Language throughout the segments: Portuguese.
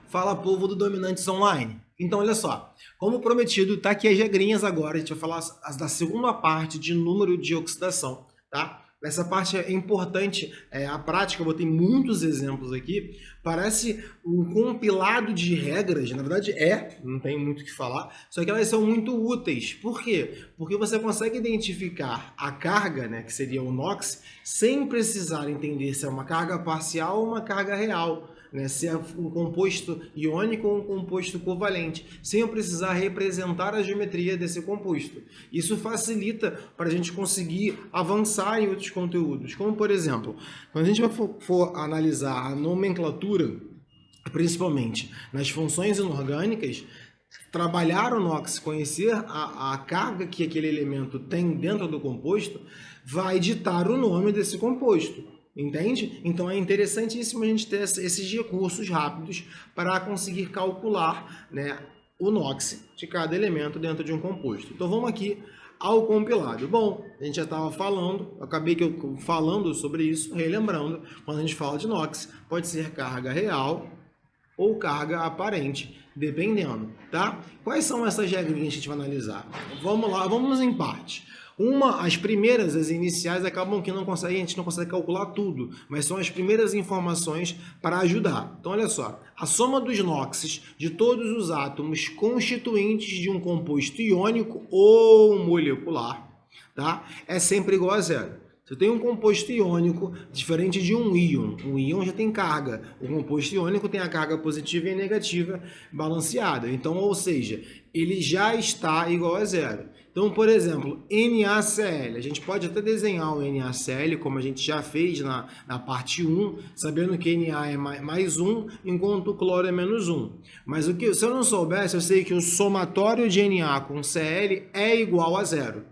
Fala, povo do Dominantes Online. Então, olha só, como prometido, tá aqui as regrinhas agora. A gente vai falar da segunda parte de número de oxidação, tá? Essa parte é importante, a prática, eu botei muitos exemplos aqui. Parece um compilado de regras, na verdade não tem muito o que falar, só que elas são muito úteis. Por quê? Porque você consegue identificar a carga, né, que seria o NOx, sem precisar entender se é uma carga parcial ou uma carga real. Né, se é um composto iônico ou um composto covalente, sem eu precisar representar a geometria desse composto. Isso facilita para a gente conseguir avançar em outros conteúdos, como por exemplo, quando a gente for analisar a nomenclatura, principalmente nas funções inorgânicas, trabalhar o NOx, conhecer a carga que aquele elemento tem dentro do composto, vai ditar o nome desse composto. Entende? Então é interessantíssimo a gente ter esses recursos rápidos para conseguir calcular, né, o NOx de cada elemento dentro de um composto. Então vamos aqui ao compilado. Bom, a gente já estava falando, eu acabei falando sobre isso, relembrando, quando a gente fala de NOx, pode ser carga real ou carga aparente, dependendo, tá? Quais são essas regras que a gente vai analisar? Vamos lá, vamos em parte. As primeiras, as iniciais, acabam que a gente não consegue calcular tudo, mas são as primeiras informações para ajudar. Então, olha só, a soma dos NOxes de todos os átomos constituintes de um composto iônico ou molecular, tá, é sempre igual a zero. Você tem um composto iônico diferente de um íon. O íon já tem carga. O composto iônico tem a carga positiva e negativa balanceada. Então, ou seja, ele já está igual a zero. Então, por exemplo, NaCl. A gente pode até desenhar o NaCl, como a gente já fez na parte 1, sabendo que Na é mais 1, enquanto o cloro é menos 1. Mas se eu não soubesse, eu sei que o somatório de Na com Cl é igual a zero.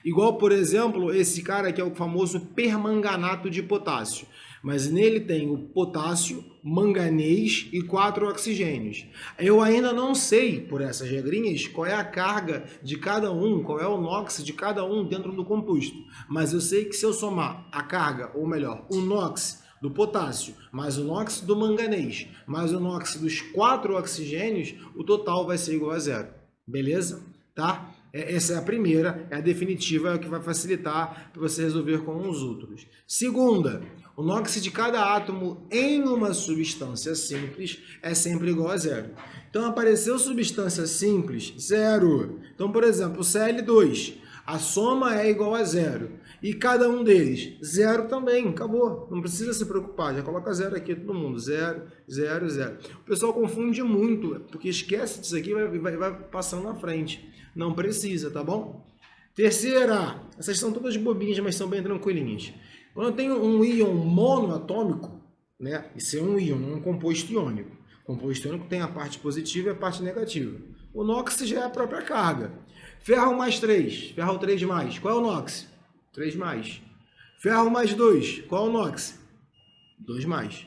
Igual, por exemplo, esse cara que é o famoso permanganato de potássio. Mas nele tem o potássio, manganês e 4 oxigênios. Eu ainda não sei, por essas regrinhas, qual é a carga de cada um, qual é o NOx de cada um dentro do composto. Mas eu sei que se eu somar a carga, ou melhor, o NOx do potássio, mais o NOx do manganês, mais o NOx dos 4 oxigênios, o total vai ser igual a zero. Beleza? Tá? Essa é a primeira, é a definitiva, é o que vai facilitar para você resolver com os outros. Segunda, o NOx de cada átomo em uma substância simples é sempre igual a zero. Então, apareceu substância simples, zero. Então, por exemplo, o Cl2, a soma é igual a zero. E cada um deles, zero também, acabou. Não precisa se preocupar, já coloca zero aqui, todo mundo, zero, zero, zero. O pessoal confunde muito, porque esquece disso aqui e vai passando na frente. Não precisa, tá bom? Terceira, essas são todas bobinhas, mas são bem tranquilinhas. Quando eu tenho um íon monoatômico, né? Isso é um íon, não é um composto iônico. O composto iônico tem a parte positiva e a parte negativa. O NOx já é a própria carga. Ferro mais 3, ferro 3 mais. Qual é o NOx? 3 mais. Ferro mais 2, qual é o NOx? 2 mais.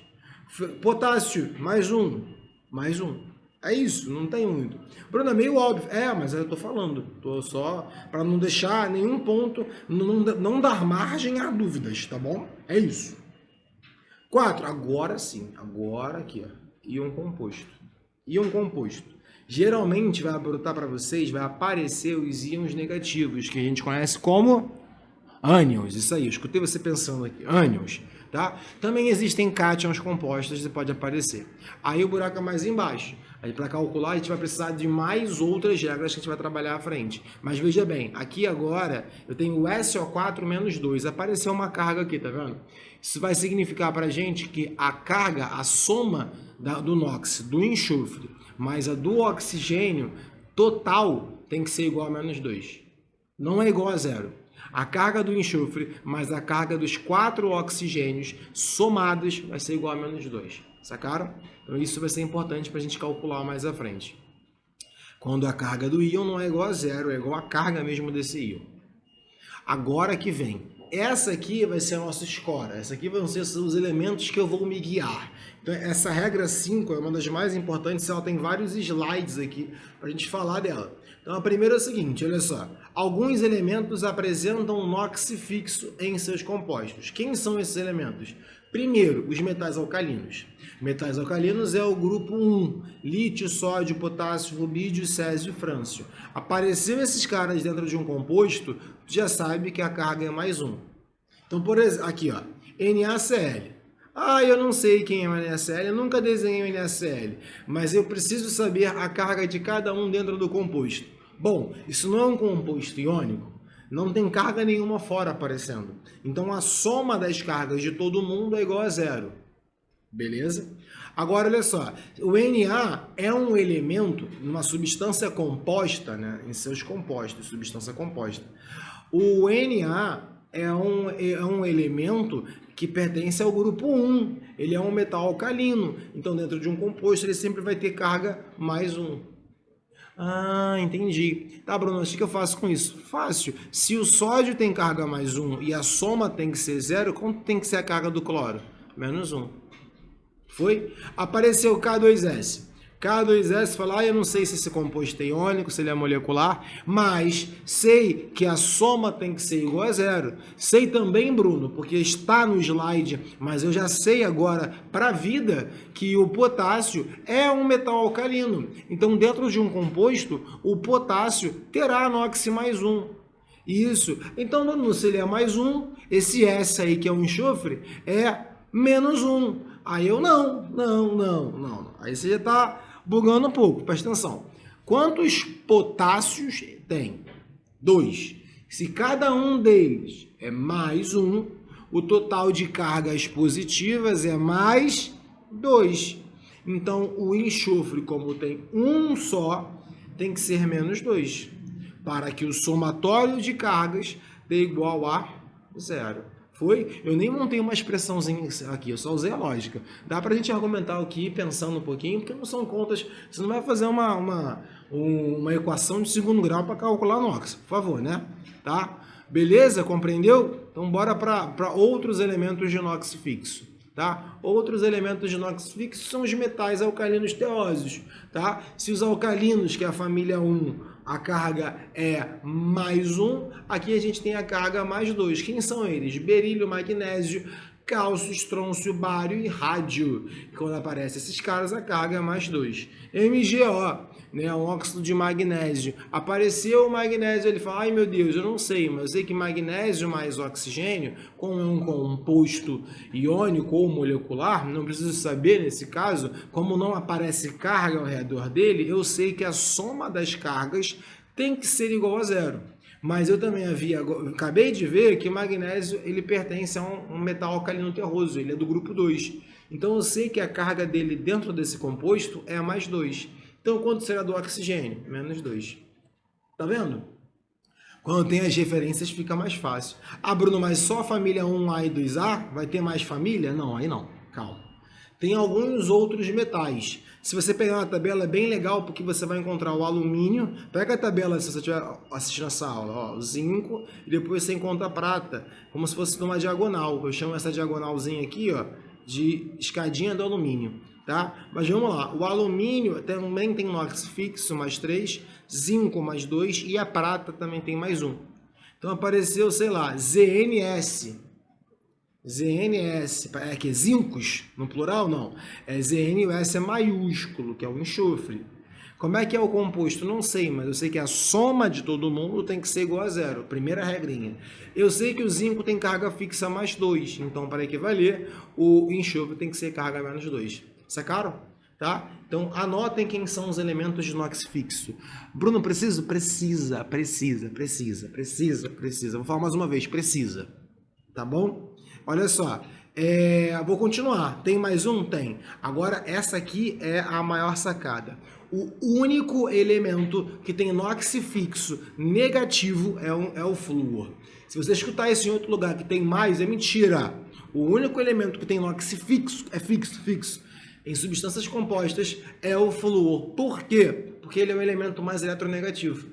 Potássio mais 1, mais 1. É isso, não tem muito. Bruno, é meio óbvio. Mas eu tô falando. Tô só para não deixar nenhum ponto, não dar margem a dúvidas, tá bom? É isso. 4, agora sim. Agora aqui, ó. Íon composto. Íon composto. Geralmente vai brotar para vocês, vai aparecer os íons negativos, que a gente conhece como ânions. Isso aí, eu escutei você pensando aqui. Ânions. Tá? Também existem cátions compostos que pode aparecer. Aí o buraco é mais embaixo. Aí para calcular a gente vai precisar de mais outras regras que a gente vai trabalhar à frente. Mas veja bem, aqui agora eu tenho o SO4 menos 2. Apareceu uma carga aqui, tá vendo? Isso vai significar para a gente que a carga, a soma do NOx, do enxofre, mais a do oxigênio, total tem que ser igual a menos 2. Não é igual a zero. A carga do enxofre mais a carga dos 4 oxigênios somados vai ser igual a menos 2. Sacaram? Então isso vai ser importante para a gente calcular mais à frente. Quando a carga do íon não é igual a zero, é igual a carga mesmo desse íon. Agora que vem. Essa aqui vai ser a nossa escora. Essa aqui vão ser os elementos que eu vou me guiar. Então, essa regra 5 é uma das mais importantes. Ela tem vários slides aqui para a gente falar dela. Então, a primeira é o seguinte, olha só. Alguns elementos apresentam NOx fixo em seus compostos. Quem são esses elementos? Primeiro, os metais alcalinos. Metais alcalinos é o grupo 1, lítio, sódio, potássio, rubídio, césio e frâncio. Apareceu esses caras dentro de um composto, já sabe que a carga é mais 1. Então, por exemplo, aqui, ó, NaCl. Ah, eu não sei quem é o NaCl, eu nunca desenhei o NaCl, mas eu preciso saber a carga de cada um dentro do composto. Bom, isso não é um composto iônico, não tem carga nenhuma fora aparecendo. Então a soma das cargas de todo mundo é igual a 0. Beleza? Agora, olha só, o Na é um elemento, uma substância composta, né, em seus compostos, substância composta. O Na é um elemento que pertence ao grupo 1. Ele é um metal alcalino. Então, dentro de um composto, ele sempre vai ter carga mais 1. Ah, entendi. Tá, Bruno, o que eu faço com isso? Fácil. Se o sódio tem carga mais 1 e a soma tem que ser 0, quanto tem que ser a carga do cloro? Menos 1. Foi? Apareceu o K2S. K2S, fala, eu não sei se esse composto é iônico, se ele é molecular, mas sei que a soma tem que ser igual a 0. Sei também, Bruno, porque está no slide, mas eu já sei agora para a vida que o potássio é um metal alcalino. Então, dentro de um composto, o potássio terá NOx mais 1. Isso. Então, Bruno, se ele é mais 1, esse S aí que é um enxofre é menos 1. Aí eu não. Aí você já está bugando um pouco, presta atenção. Quantos potássios tem? 2. Se cada um deles é mais 1, o total de cargas positivas é mais 2. Então, o enxofre, como tem um só, tem que ser menos 2, para que o somatório de cargas dê igual a 0. Foi? Eu nem montei uma expressãozinha aqui, eu só usei a lógica. Dá pra gente argumentar aqui, pensando um pouquinho, porque não são contas, você não vai fazer uma equação de segundo grau para calcular NOx, por favor, né? Tá? Beleza? Compreendeu? Então bora para outros elementos de NOx fixo. Tá? Outros elementos de NOx fixo são os metais alcalinos teósios. Tá? Se os alcalinos, que é a família 1, a carga é mais 1, aqui a gente tem a carga mais 2. Quem são eles? Berílio, magnésio, cálcio, estrôncio, bário e rádio. E quando aparecem esses caras, a carga é mais 2. MgO, né, um óxido de magnésio. Apareceu o magnésio, ele fala, ai meu Deus, eu não sei, mas eu sei que magnésio mais oxigênio, como é um composto iônico ou molecular, não preciso saber nesse caso, como não aparece carga ao redor dele, eu sei que a soma das cargas tem que ser igual a 0. Mas eu também acabei de ver que o magnésio ele pertence a um metal alcalino terroso, ele é do grupo 2. Então eu sei que a carga dele dentro desse composto é a mais 2. Então, quanto será do oxigênio? Menos 2. Tá vendo? Quando tem as referências, fica mais fácil. Ah, Bruno, mas só a família 1A e 2A? Vai ter mais família? Não, aí não. Calma. Tem alguns outros metais. Se você pegar uma tabela, é bem legal, porque você vai encontrar o alumínio. Pega a tabela, se você estiver assistindo essa aula, ó, o zinco, e depois você encontra a prata, como se fosse numa diagonal. Eu chamo essa diagonalzinha aqui, ó, de escadinha do alumínio. Tá? Mas vamos lá, o alumínio também tem NOx fixo mais 3, zinco mais 2 e a prata também tem mais 1. Então apareceu, sei lá, ZNS. ZNS, é que é zincos, no plural não. É ZN e o S é maiúsculo, que é o enxofre. Como é que é o composto? Não sei, mas eu sei que a soma de todo mundo tem que ser igual a 0. Primeira regrinha. Eu sei que o zinco tem carga fixa mais 2, então para equivaler, o enxofre tem que ser carga menos 2. Sacaram? Tá? Então, anotem quem são os elementos de NOx fixo. Bruno, preciso? Precisa. Vou falar mais uma vez, precisa. Tá bom? Olha só, vou continuar. Tem mais um? Tem. Agora, essa aqui é a maior sacada. O único elemento que tem NOx fixo negativo é o flúor. Se você escutar isso em outro lugar que tem mais, é mentira. O único elemento que tem NOx fixo, fixo, em substâncias compostas é o flúor. Por quê? Porque ele é o elemento mais eletronegativo.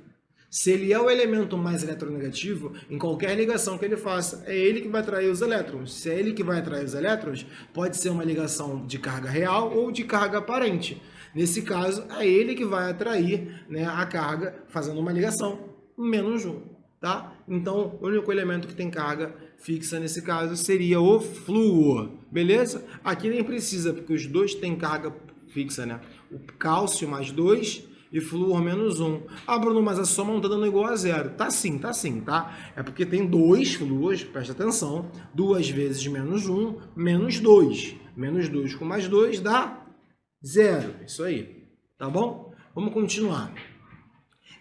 Se ele é o elemento mais eletronegativo, em qualquer ligação que ele faça, é ele que vai atrair os elétrons. Se é ele que vai atrair os elétrons, pode ser uma ligação de carga real ou de carga aparente. Nesse caso, é ele que vai atrair, né, a carga fazendo uma ligação menos 1. tá? Então, o único elemento que tem carga fixa nesse caso seria o flúor, beleza? Aqui nem precisa, porque os dois têm carga fixa, né? O cálcio mais 2 e flúor menos 1. Ah, Bruno, mas a soma não tá dando igual a zero. Tá sim, tá? É porque tem dois flúores, presta atenção, 2 vezes menos 1, menos 2. Menos 2 com mais 2 dá 0. Isso aí, tá bom? Vamos continuar.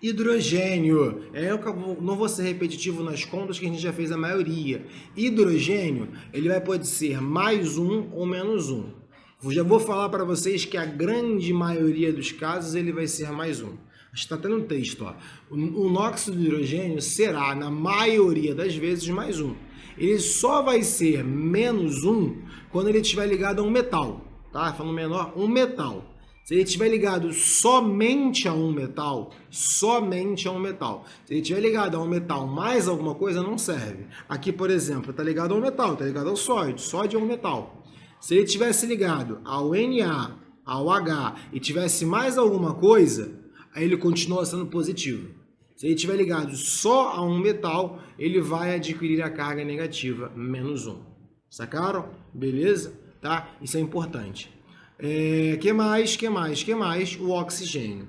Hidrogênio. Eu não vou ser repetitivo nas contas que a gente já fez a maioria. Hidrogênio, ele vai poder ser mais 1 ou menos 1. Já vou falar para vocês que a grande maioria dos casos ele vai ser mais 1. Está até no texto, ó. O nóxido de hidrogênio será, na maioria das vezes, mais 1. Ele só vai ser menos 1 quando ele estiver ligado a um metal. Tá? Falando menor, um metal. Se ele estiver ligado somente a um metal, se ele estiver ligado a um metal mais alguma coisa, não serve. Aqui, por exemplo, está ligado ao metal, está ligado ao sódio é um metal. Se ele tivesse ligado ao Na, ao H e tivesse mais alguma coisa, aí ele continua sendo positivo. Se ele estiver ligado só a um metal, ele vai adquirir a carga negativa, menos 1. Sacaram? Beleza? Tá? Isso é importante. Que mais? O oxigênio.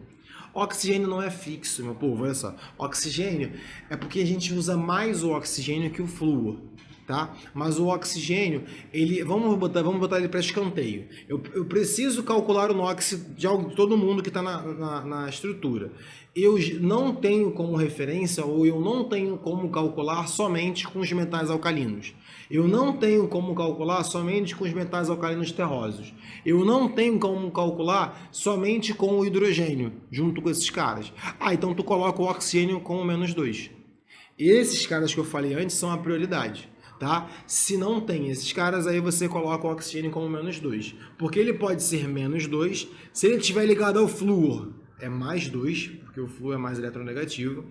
Oxigênio não é fixo, meu povo, olha só. Oxigênio é porque a gente usa mais o oxigênio que o flúor, tá? Mas o oxigênio, vamos botar ele para escanteio. Eu preciso calcular o NOx de todo mundo que está na estrutura. Eu não tenho como referência, ou eu não tenho como calcular somente com os metais alcalinos. Eu não tenho como calcular somente com os metais alcalinos terrosos. Eu não tenho como calcular somente com o hidrogênio, junto com esses caras. Então tu coloca o oxigênio como menos 2. Esses caras que eu falei antes são a prioridade, tá? Se não tem esses caras, aí você coloca o oxigênio como menos 2. Porque ele pode ser menos 2, se ele estiver ligado ao flúor, é mais 2, porque o flúor é mais eletronegativo.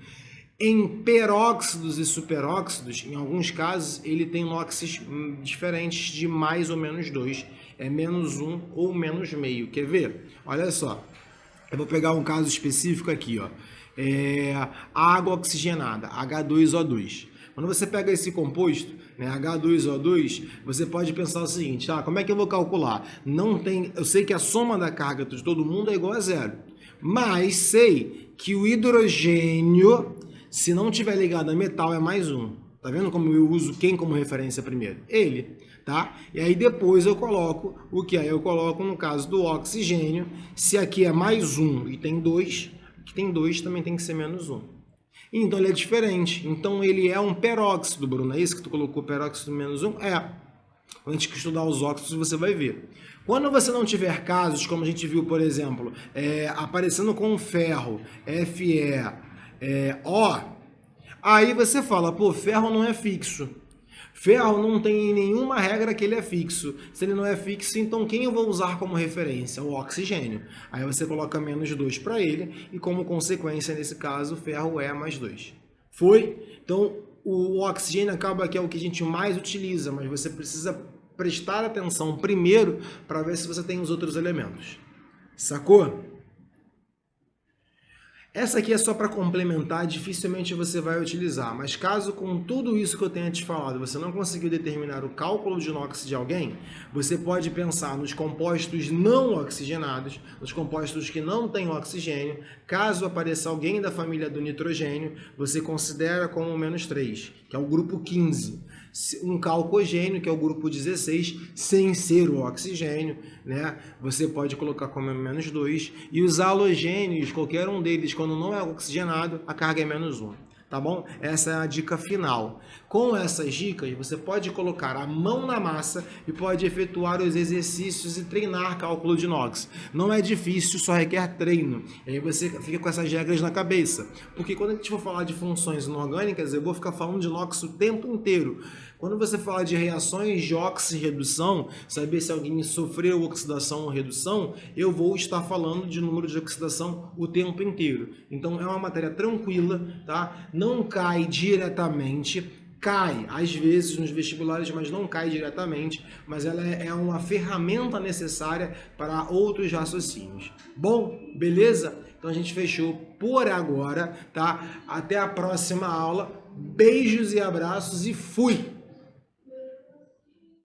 Em peróxidos e superóxidos, em alguns casos, ele tem NOxes diferentes de mais ou menos 2. É menos 1 ou menos meio. Quer ver? Olha só. Eu vou pegar um caso específico aqui, ó. Água oxigenada, H2O2. Quando você pega esse composto, né, H2O2, você pode pensar o seguinte, como é que eu vou calcular? Eu sei que a soma da carga de todo mundo é igual a 0. Mas sei que o hidrogênio, se não tiver ligado a metal, é mais 1. Tá vendo como eu uso quem como referência primeiro? Ele, tá? E aí depois eu coloco o que? Aí eu coloco no caso do oxigênio, se aqui é mais 1 e tem 2, que tem 2 também tem que ser menos 1. Então ele é diferente. Então ele é um peróxido, Bruno. É isso que tu colocou, peróxido menos 1? Antes de estudar os óxidos, você vai ver. Quando você não tiver casos, como a gente viu, por exemplo, aparecendo com ferro, FeO, aí você fala, pô, ferro não é fixo. Ferro não tem nenhuma regra que ele é fixo. Se ele não é fixo, então quem eu vou usar como referência? O oxigênio. Aí você coloca menos 2 para ele e como consequência, nesse caso, o ferro é mais 2. Foi? Então, o oxigênio acaba que é o que a gente mais utiliza, mas você precisa prestar atenção primeiro para ver se você tem os outros elementos. Sacou? Essa aqui é só para complementar, dificilmente você vai utilizar, mas caso com tudo isso que eu tenha te falado, você não conseguiu determinar o cálculo de NOx de alguém, você pode pensar nos compostos não oxigenados, nos compostos que não têm oxigênio. Caso apareça alguém da família do nitrogênio, você considera como menos 3, que é o grupo 15. Um calcogênio, que é o grupo 16, sem ser o oxigênio, né? Você pode colocar como menos 2. E os halogênios, qualquer um deles, quando não é oxigenado, a carga é menos 1. Tá bom? Essa é a dica final. Com essas dicas, você pode colocar a mão na massa e pode efetuar os exercícios e treinar cálculo de NOx. Não é difícil, só requer treino. E aí você fica com essas regras na cabeça. Porque quando a gente for falar de funções inorgânicas, eu vou ficar falando de NOx o tempo inteiro. Quando você fala de reações de oxirredução, saber se alguém sofreu oxidação ou redução, eu vou estar falando de número de oxidação o tempo inteiro. Então é uma matéria tranquila, tá? Não cai diretamente, cai às vezes nos vestibulares, mas não cai diretamente, mas ela é uma ferramenta necessária para outros raciocínios. Bom, beleza? Então a gente fechou por agora, tá? Até a próxima aula. Beijos e abraços e fui!